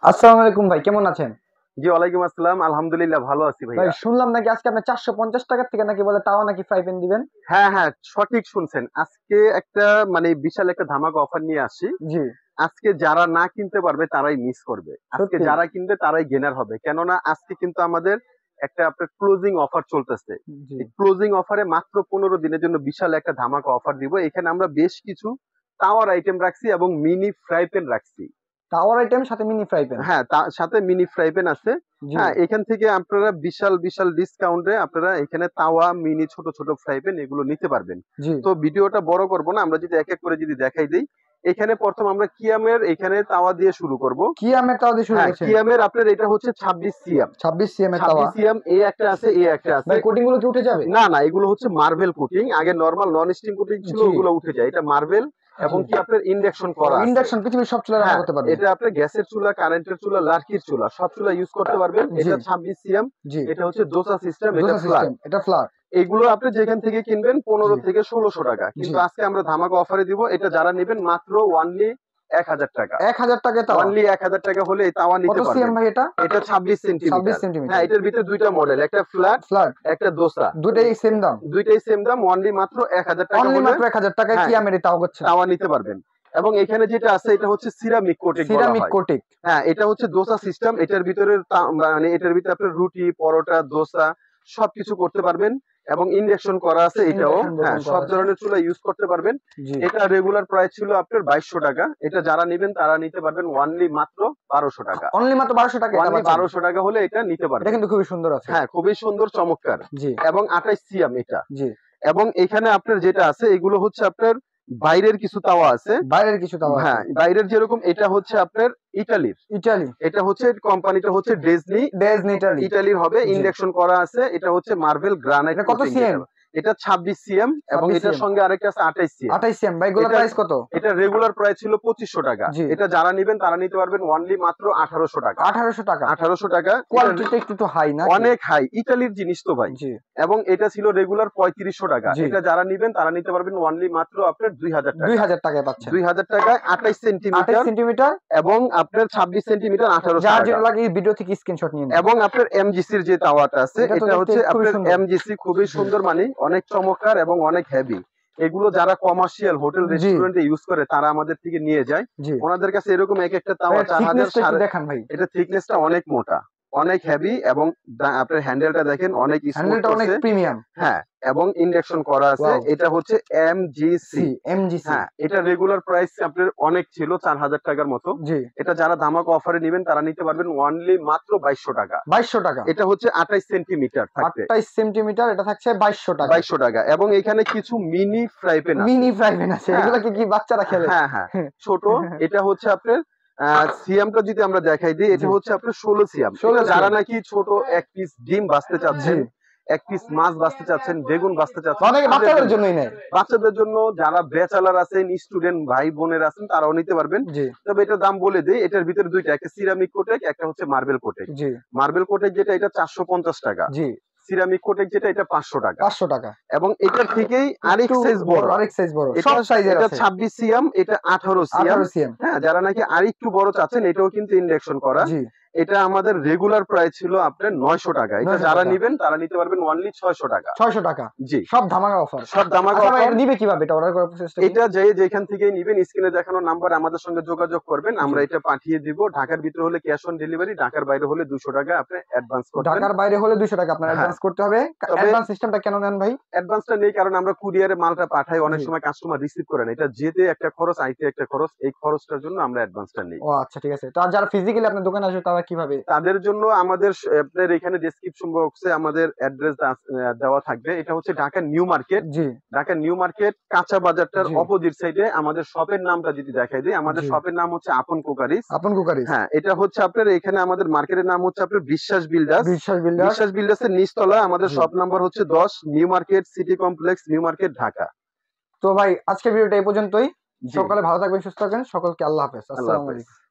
আসসালামু আলাইকুম ভাই, কেমন আছেন? জি, ওয়ালাইকুম আসসালাম। আলহামদুলিল্লাহ ভালো আছি ভাই ভাইয়া। শুনলাম নাকি আজকে আপনি 450 টাকা থেকে নাকি বলে তাও নাকি ফ্রাই প্যান দিবেন। হ্যাঁ, হ্যাঁ, সঠিক শুনছেন। আজকে একটা বিশাল একটা ধামাকা অফার নিয়ে আসছি। জি, আজকে যারা না কিনতে পারবে তারাই মিস করবে। আজকে সত্যি। যারা কিনবে তারাই গেনার হবে। কেননা আজকে কিন্তু আমাদের একটা আপনার ক্লোজিং অফার চলতেছে। জি, এই ক্লোজিং অফারে মাত্র 15 দিনের জন্য বিশাল একটা ধামাকা অফার দিব। এখানে আমরা বেশ কিছু টাওয়ার আইটেম রাখছি এবং মিনি ফ্রাই প্যান রাখছি। টাওয়ার আইটেম সাথে মিনি ফ্রাই প্যান। হ্যাঁ, তার সাথে মিনি ফ্রাই প্যান আছে। জি, হ্যাঁ, এখান থেকে আপনারা বিশাল, বিশাল ডিসকাউন্টে আপনারা এখানে তাওয়া, মিনি ছোট, ছোট ফ্রাই প্যান এগুলো নিতে পারবেন। জি। তো ভিডিওটা বড় করব না। আমরা যদি এক করে যদি দেখাই দেই। এখানে ১ম আমরা কিয়ামের এখানে তাওয়া দিয়ে শুরু করব। কি আমের তাওয়া দিয়ে শুরু হ্যাঁ, করছেন? কিয়ামের আপনার এটা হচ্ছে ২৬ সিএম। 26 সিএম এর তাওয়া। ২৬ সিএম এ একটা আছে, এ একটা আছে। ভাই কোটিং গুলো কি উঠে যাবে? না, না, এগুলো হচ্ছে মার্বেল কোটিং। আগে নরমাল নন স্টিম কোটিং ছিল, জি, ওগুলো উঠে যায়। এটা মার্বেল এবং জি। কি আপনার ইন্ডাকশন করা আছে। ইন্ডাকশন পৃথিবীর সব চুলা রান্না হ্যাঁ, করতে পারবেন। এটা আপনার গ্যাসের চুলা, কারেন্টের চুলা, লার্কির চুলা সব চুলা ইউজ করতে পারবেন। জি, এটা ২৬ সিএম, জি। এটা হচ্ছে দোসা সিস্টেম, এটা দোসা ফ্ল্যাট। সিস্টেম, এটা ফ্ল্যাট। এগুলো আপনি যেখান থেকে কিনবেন জি, ১৫ থেকে ১৬০০ টাকা। জি। কিন্তু আজকে আমরা ধামাকা অফারে দিব। এটা যারা নেবেন মাত্র অনলি ১,০০০ টাকা। 1000 টাকায় তাওয়া। অনলি ১,০০০ টাকা হলে এই তাওয়া কত নিতে সিএম পারবেন। ভাই এটা? এটা ২৬ 26 সেন্টিমিটার। সেন্টিমিটার। হ্যাঁ, এটার ভিতরে ২ টা মডেল, একটা ফ্ল্যাট, ফ্ল্যাট। একটা দোসা। দুটাই সেম দাম। ২ টাই সেম দাম, অনলি মাত্র ১,০০০ টাকা অনলি হলে মাত্র 1000 টাকায় কি হ্যাঁ, আমের এই তাওয়া করছেন? তাওয়া নিতে পারবেন। এবং এখানে যেটা আছে এটা হচ্ছে সিরামিক কোটেড বলা সিরামিক হয়। কোটিং। হ্যাঁ, এটা হচ্ছে দোসা সিস্টেম। এটার ভিতরে এটার ভিতরে আপনার রুটি, পরোটা, দোসা সবকিছু করতে পারবেন এবং ইন্ডাকশন করা আছে এটাও। ইন্ডাকশন হ্যাঁ, বোতাম করা সব আছে। ধরনের চুলা ইউজ করতে পারবেন। জি। এটা রেগুলার প্রাইস ছিল আপনার ২২০০ টাকা। এটা যারা নিবেন তারা নিতে পারবেন অনলি মাত্র ১২০০ টাকা। অনলি মাত্র 1200 টাকায় এটা অনলি পাচ্ছেন। ১২০০ টাকা হলে এটা নিতে এটা পারবেন। কিন্তু খুবই সুন্দর আছে। হ্যাঁ, খুবই সুন্দর চমৎকার। জি, এবং ২৮ সিএম এটা। জি। এবং এখানে আপনার যেটা আছে এগুলো হচ্ছে আপনার বাইরের কিছু তাওয়া আছে। বাইরের কিছু তাওয়া আছে। হ্যাঁ, বাইরের যেরকম এটা হচ্ছে আপনার ইতালির। ইটালি, এটা হচ্ছে কোম্পানিটা হচ্ছে ডেজনি। ডেজনি ইটালি। ইতালির হবে, জি। ইন্ডাকশন করা আছে। এটা হচ্ছে মার্বেল গ্রানাইট এটা কত কোটিং সিএম? যেটা। এটা ২৬ সিএম এবং 26 এটার সিএম। সঙ্গে আরেকটা আছে ২৮ সিএম। 28 সিএম। ভাই এগুলোর এটা প্রাইস কত? এটা রেগুলার প্রাইস ছিল ২৫০০ টাকা। জি। এটা যারা নিবেন তারা নিতে পারবেন অনলি মাত্র ১৮০০ টাকা। 1800 টাকা। ১৮০০ টাকা। এটা কোয়ালিটিটা একটু হাই না? অনেক হাই। ইতালির জিনিস তো ভাই। জি, এবং এটা ছিল রেগুলার ৩৫০০ টাকা। জি। এটা যারা নিবেন তারা নিতে পারবেন অনলি মাত্র আপনার ২০০০ টাকা। 2000 টাকায় পাচ্ছেন। ২০০০ টাকায় ২৮ 28 সেন্টিমিটার সেন্টিমিটার। এবং আপনার ২৬ সেন্টিমিটার ১৮০০ যার টাকা। যেটা লাগে ভিডিও থেকে স্ক্রিনশট নিয়ে নেন। এবং আপনার এমজিসির যে তাওয়াটা আছে এটা তো এটা দেখতে হচ্ছে খুবই আপনার সুন্দর। এমজিসি, খুবই জি, সুন্দর, অনেক চমৎকার এবং অনেক হেভি। এগুলো যারা কমার্শিয়াল হোটেল জি, রেস্টুরেন্টে ইউজ করে তারা আমাদের থেকে নিয়ে যায়। জি। ওনাদের কাছে এরকম এক একটা ভাই তাওয়া এর ৪০০০ থিকনেসটা একটু দেখান ভাই। এটা থিকনেসটা অনেক মোটা, অনেক হেভি এবং আপনার হ্যান্ডেলটা দেখেন অনেক স্মুথ হ্যান্ডেলটা অনেক করছে। প্রিমিয়াম। হ্যাঁ, এবং ইন্ডাকশন করা আছে। ওয়াও। এটা হচ্ছে এমজিসি। C, MGC. হ্যাঁ, এটা রেগুলার প্রাইস আপনার অনেক ছিল ৪০০০ টাকার মতো। জি। এটা যারা ধামাকা অফারে নিবেন তারা নিতে পারবেন অনলি মাত্র ২২০০ টাকা। 2200 টাকা। এটা হচ্ছে ২৮ সেন্টিমিটার থাকবে 28 সেন্টিমিটার, এটা থাকছে 2200 টাকায়। ২২০০ টাকা। এবং এখানে কিছু মিনি ফ্রাই প্যান আছে। মিনি ফ্রাই প্যান আছে। হ্যাঁ, এগুলা কি বাচ্চারা খেলে? হ্যাঁ, হ্যাঁ, ছোট। এটা হচ্ছে আপনার সিয়ামটা যদি আমরা দেখাই দিই, জি। এটা হচ্ছে আপনার ১৬ সিয়াম। 16 এটা যারা সিএম। নাকি ছোট এক পিস ডিম বাছতে জি। চাচ্ছেন, এক পিস মাছ বাছতে চাচ্ছেন, বেগুন বাছতে চাচ্ছেন অনেকে তাদের বাচ্চাদের জন্য। জন্যই নেয়। বাচ্চাদের জন্য যারা ব্যাচেলর আছেন, স্টুডেন্ট ভাই বোনের আছেন তারাও নিতে পারবেন। জি, তবে এটার দাম বলে দেই, এটার ভিতরে ২ টা, একটা সিরামিক কোটেক, একটা হচ্ছে মার্বেল কোটেক। জি, মার্বেল কোটেক যেটা এটা ৪৫০ টাকা। জি। সিরামিক কোটেক যেটা এটা ৫০০ টাকা। 500 টাকা। এবং এটার থেকেই আরেক একটু সাইজ বড়। আরেক সাইজ বড়। এটা সব সাইজের এটা আছে। ২৬ সিএম, এটা ১৮ সিএম। 18 সিএম। হ্যাঁ, যারা নাকি আরেকটু বড় চাচ্ছেন এটাও কিন্তু ইন্ডাকশন করা। জি, এটা আমাদের রেগুলার প্রাইস ছিল আপনার ৯০০ টাকা। এটা 900 যারা টাকা। নিবেন তারা নিতে পারবেন অনলি ৬০০ টাকা। 600 টাকা। জি, সব ধামাকা অফার। সব ধামাকা আচ্ছা ভাই অফার। এটা নিবে কিভাবে? এটা অর্ডার করার প্রসেসটা কি? এটা যেখান থেকেই নিবেন স্ক্রিনে দেখানো নাম্বার আমাদের সঙ্গে যোগাযোগ করবেন। জি। আমরা এটা পাঠিয়ে দিব। ঢাকার ভিতরে হলে ক্যাশ অন ডেলিভারি, ঢাকার বাইরে হলে ২০০ টাকা আপনি অ্যাডভান্স করবেন। ঢাকার বাইরে হলে 200 টাকা আপনার হ্যাঁ, অ্যাডভান্স করতে হবে। তবে অ্যাডভান্স সিস্টেমটা কেন নেন ভাই? অ্যাডভান্সটা নেই কারণ আমরা কুরিয়ারে মালটা পাঠাই, অনেক জি। সময় কাস্টমার রিসিভ করে না। এটা যেতে একটা খরচ, আইতে একটা খরচ। এই খরচটার জন্য আমরা অ্যাডভান্সটা নেই। ও আচ্ছা ঠিক আছে। তো আর যারা ফিজিক্যালি আপনার দোকানে আসবে তারা কিভাবে? তাদের জন্য আমাদের আপনার এখানে ডেসক্রিপশন বক্সে আমাদের অ্যাড্রেস দেওয়া থাকবে। এটা হচ্ছে ঢাকা নিউ মার্কেট। জি, ঢাকা নিউ মার্কেট কাঁচা বাজারটার জি, অপোজিট সাইডে আমাদের শপের নামটা যদি দেখাই দিই, আমাদের জি। শপের নাম হচ্ছে আপন কুকারিস। আপন কুকারিজ। হ্যাঁ, এটা হচ্ছে আপনার এখানে আমাদের মার্কেটের নাম হচ্ছে আপনার বিশ্বাস বিল্ডার্স। বিশ্বাস বিল্ডার্স। বিশ্বাস বিল্ডার্স এর নিচতলা আমাদের জি। শপ নাম্বার হচ্ছে ১০, new market city complex, new market, Dhaka. তো ভাই আজকের ভিডিওটা এই পর্যন্তই। জি, সকালে ভালো থাকবেন, সুস্থ থাকবেন। সকলকে আল্লাহ হাফেজ। আল্লাহ আসসালামু হাফেজ। আলাইকুম।